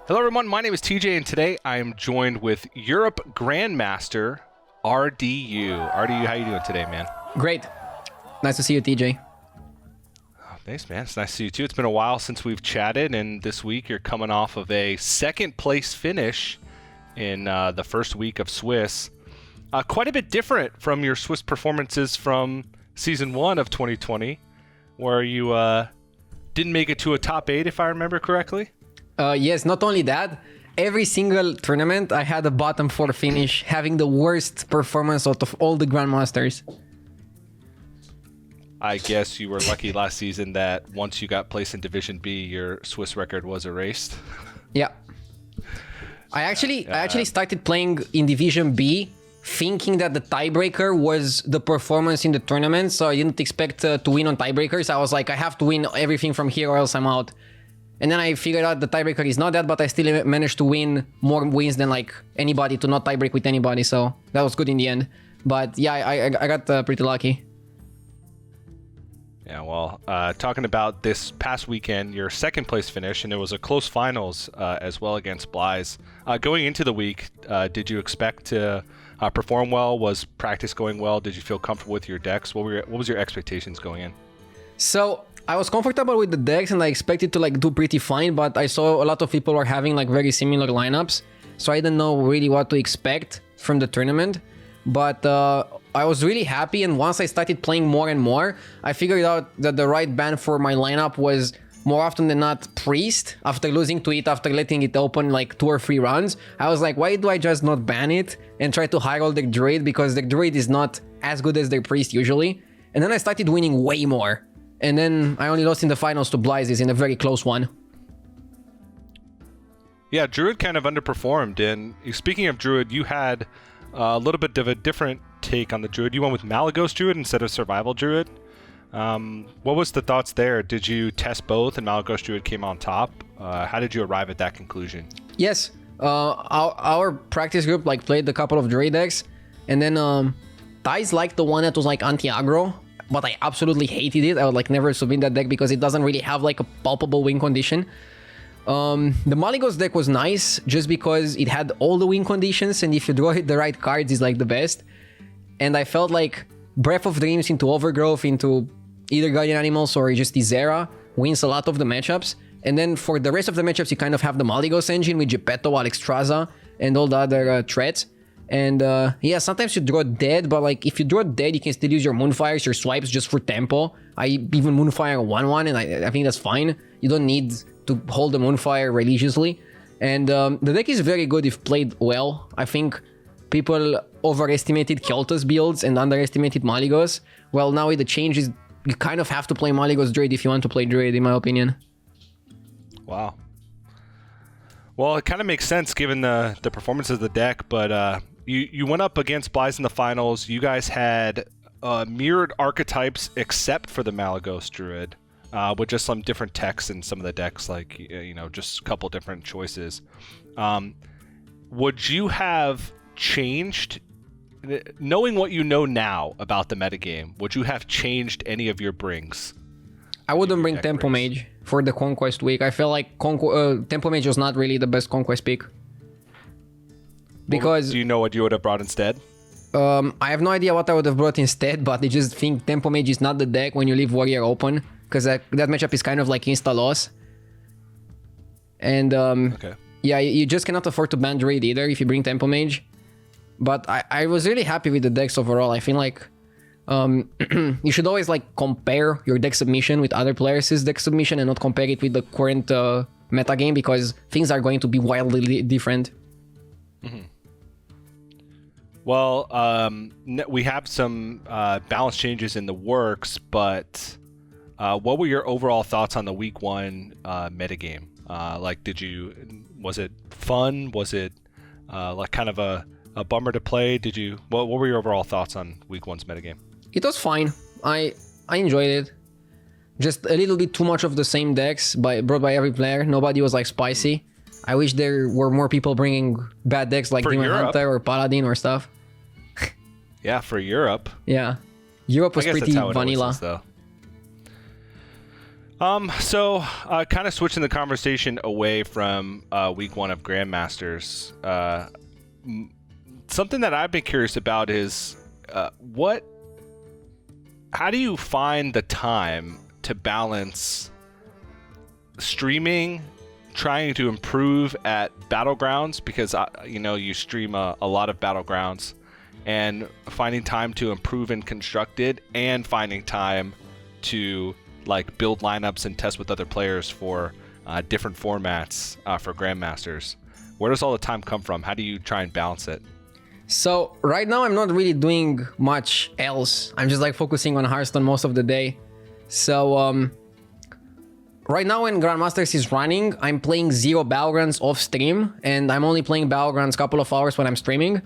Hello everyone, my name is TJ and today I am joined with Europe Grandmaster RDU. RDU, how you doing today, man? Great. Nice to see you, TJ. Oh, thanks, man. It's nice to see you too. It's been a while since we've chatted, and this week you're coming off of a second place finish in the first week of Swiss. Quite a bit different from your Swiss performances from Season 1 of 2020, where you didn't make it to a top 8, if I remember correctly. Yes, not only that, every single tournament I had a bottom 4 finish, having the worst performance out of all the Grandmasters. I guess you were lucky last season that once you got placed in Division B, your Swiss record was erased. Yeah. I actually started playing in Division B thinking that the tiebreaker was the performance in the tournament, so I didn't expect to win on tiebreakers. I was like, I have to win everything from here or else I'm out. And then I figured out the tiebreaker is not that, but I still managed to win more wins than like anybody, to not tiebreak with anybody, so that was good in the end. But yeah, I got pretty lucky. Yeah, well, talking about this past weekend, your second place finish, and it was a close finals as well against Blythe. Going into the week, did you expect to perform well? Was practice going well? Did you feel comfortable with your decks? What was your expectations going in? So I was comfortable with the decks and I expected to like do pretty fine, but I saw a lot of people were having like very similar lineups, so I didn't know really what to expect from the tournament. But I was really happy, and once I started playing more and more, I figured out that the right ban for my lineup was more often than not Priest. After losing to it, after letting it open like 2 or 3 runs, I was like, why do I just not ban it and try to high roll the Druid, because the Druid is not as good as their Priest usually. And then I started winning way more. And then I only lost in the finals to Blythe in a very close one. Yeah, Druid kind of underperformed. And speaking of Druid, you had a little bit of a different take on the Druid. You went with Malagos Druid instead of Survival Druid. What was the thoughts there? Did you test both and Malagos Druid came on top? How did you arrive at that conclusion? Yes, our practice group like played a couple of Druid decks, and then Thais liked the one that was like anti-aggro, but I absolutely hated it. I would like never submit that deck because it doesn't really have like a palpable win condition. The Malagos deck was nice just because it had all the win conditions, and if you draw it the right cards, it's like the best. And I felt like Breath of Dreams into Overgrowth into either Guardian Animals or just Izera wins a lot of the matchups. And then for the rest of the matchups, you kind of have the Malagos engine with Geppetto, Alexstrasza, and all the other threats. And yeah, sometimes you draw dead, but like if you draw dead, you can still use your Moonfires, your swipes just for tempo. I even Moonfire 1/1, and I think that's fine. You don't need to hold the Moonfire religiously. And the deck is very good if played well. I think people overestimated Kelta's builds and underestimated Malagos. Well, now with the changes, you kind of have to play Malagos Druid if you want to play Druid, in my opinion. Wow. Well, it kind of makes sense given the performance of the deck, but you went up against Blythe in the finals. You guys had mirrored archetypes except for the Malagos Druid, with just some different techs in some of the decks, like, you know, just a couple different choices. Would you have changed, knowing what you know now about the metagame, would you have changed any of your brings? I wouldn't bring Tempo Mage for the Conquest week. I feel like Tempo Mage was not really the best Conquest pick. Because... Do you know what you would have brought instead? I have no idea what I would have brought instead, but I just think Tempo Mage is not the deck when you leave Warrior open, because that matchup is kind of like insta-loss. And okay. Yeah, you just cannot afford to ban Druid either if you bring Tempo Mage. But I was really happy with the decks overall. I feel like you should always like compare your deck submission with other players' deck submission and not compare it with the current meta game, because things are going to be wildly different. Mm-hmm. Well, we have some balance changes in the works, but what were your overall thoughts on the week 1 metagame? Like, was it fun? Was it like kind of a bummer to play? What were your overall thoughts on week 1's metagame? It was fine. I enjoyed it. Just a little bit too much of the same decks brought by every player. Nobody was like spicy. I wish there were more people bringing bad decks like Demon Hunter or Paladin or stuff. Yeah, for Europe. Yeah. Europe was pretty vanilla. So kind of switching the conversation away from week one of Grandmasters. Something that I've been curious about is how do you find the time to balance streaming, trying to improve at Battlegrounds, because you stream a lot of Battlegrounds, and finding time to improve in Constructed, and finding time to like build lineups and test with other players for different formats for Grandmasters? Where does all the time come from? How do you try and balance it? So right now I'm not really doing much else. I'm just like focusing on Hearthstone most of the day. So right now when Grandmasters is running, I'm playing 0 Battlegrounds off stream, and I'm only playing Battlegrounds a couple of hours when I'm streaming.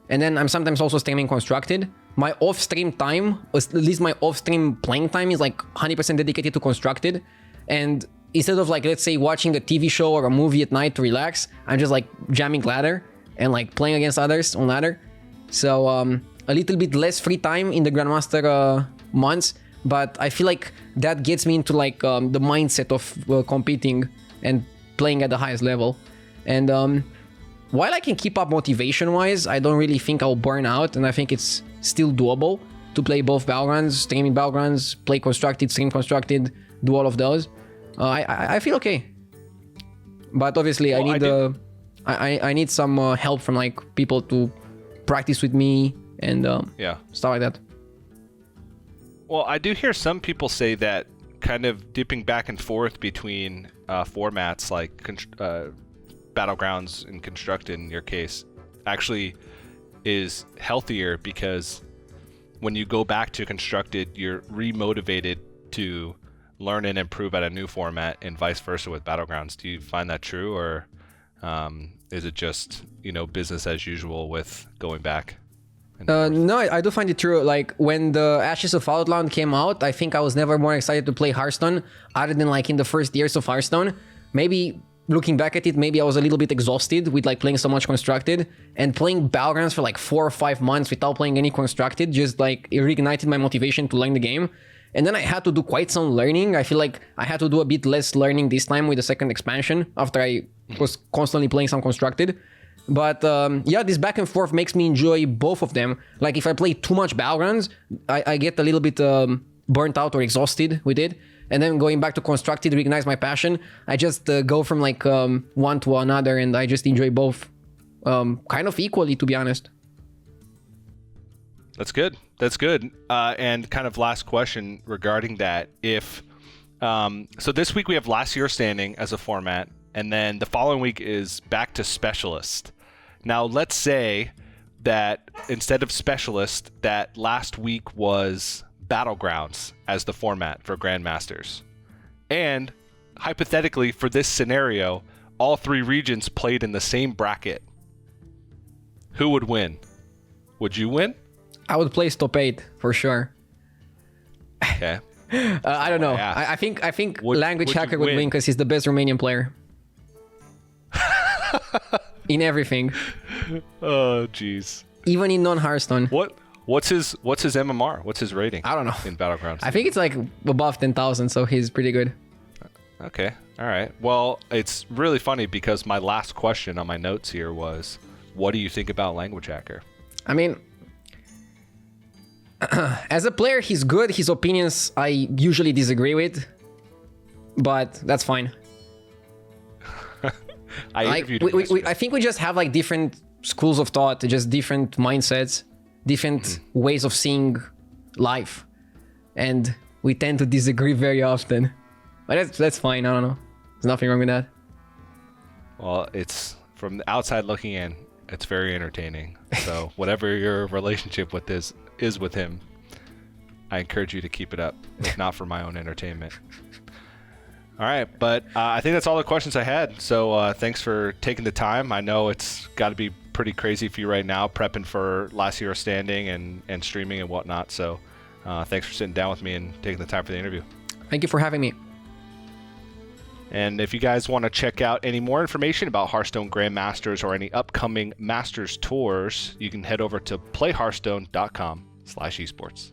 And then I'm sometimes also streaming Constructed. My off-stream time, at least my off-stream playing time, is like 100% dedicated to Constructed. And instead of like, let's say, watching a TV show or a movie at night to relax, I'm just like jamming ladder and like playing against others on ladder. So a little bit less free time in the Grandmaster months, but I feel like that gets me into like the mindset of competing and playing at the highest level. And while I can keep up motivation-wise, I don't really think I'll burn out, and I think it's still doable to play both Battlegrounds, streaming Battlegrounds, play Constructed, stream Constructed, do all of those. I feel okay. But obviously, I need some help from like people to practice with me and stuff like that. Well, I do hear some people say that kind of dipping back and forth between formats like Battlegrounds and Constructed in your case actually is healthier, because when you go back to Constructed, you're remotivated to learn and improve at a new format, and vice versa with Battlegrounds. Do you find that true, or is it just business as usual with going back? No, I do find it true. Like when the Ashes of Outland came out, I think I was never more excited to play Hearthstone other than like in the first years of Hearthstone. Maybe looking back at it, maybe I was a little bit exhausted with like playing so much Constructed, and playing Battlegrounds for like 4 or 5 months without playing any Constructed just like it reignited my motivation to learn the game. And then I had to do quite some learning. I feel like I had to do a bit less learning this time with the second expansion after I was constantly playing some Constructed. But yeah, this back and forth makes me enjoy both of them. Like if I play too much Battlegrounds, I get a little bit burnt out or exhausted with it. And then going back to Constructed reignites my passion. I just go from like one to another, and I just enjoy both kind of equally, to be honest. That's good. That's good. And kind of last question regarding that. If so this week we have last year standing as a format, and then the following week is back to Specialist. Now, let's say that instead of Specialist, that last week was Battlegrounds as the format for Grandmasters. And hypothetically, for this scenario, all 3 regions played in the same bracket. Who would win? Would you win? I would place top 8 for sure. Okay. I don't know. I think Language Hacker would win because he's the best Romanian player. In everything. Oh, jeez. Even in non-Hearthstone. What's his MMR? What's his rating? I don't know. In Battlegrounds. I think it's like above 10,000, so he's pretty good. Okay. All right. Well, it's really funny because my last question on my notes here was, what do you think about Language Hacker? I mean, as a player, he's good. His opinions I usually disagree with, but that's fine. I think we just have like different schools of thought, just different mindsets, different ways of seeing life, and we tend to disagree very often. But that's fine. I don't know. There's nothing wrong with that. Well, it's from the outside looking in, it's very entertaining. So whatever your relationship with this is with him, I encourage you to keep it up, if not for my own entertainment. All right, but I think that's all the questions I had. So thanks for taking the time. I know it's got to be pretty crazy for you right now, prepping for last year's standing and streaming and whatnot. So thanks for sitting down with me and taking the time for the interview. Thank you for having me. And if you guys want to check out any more information about Hearthstone Grandmasters or any upcoming Masters tours, you can head over to playhearthstone.com/esports.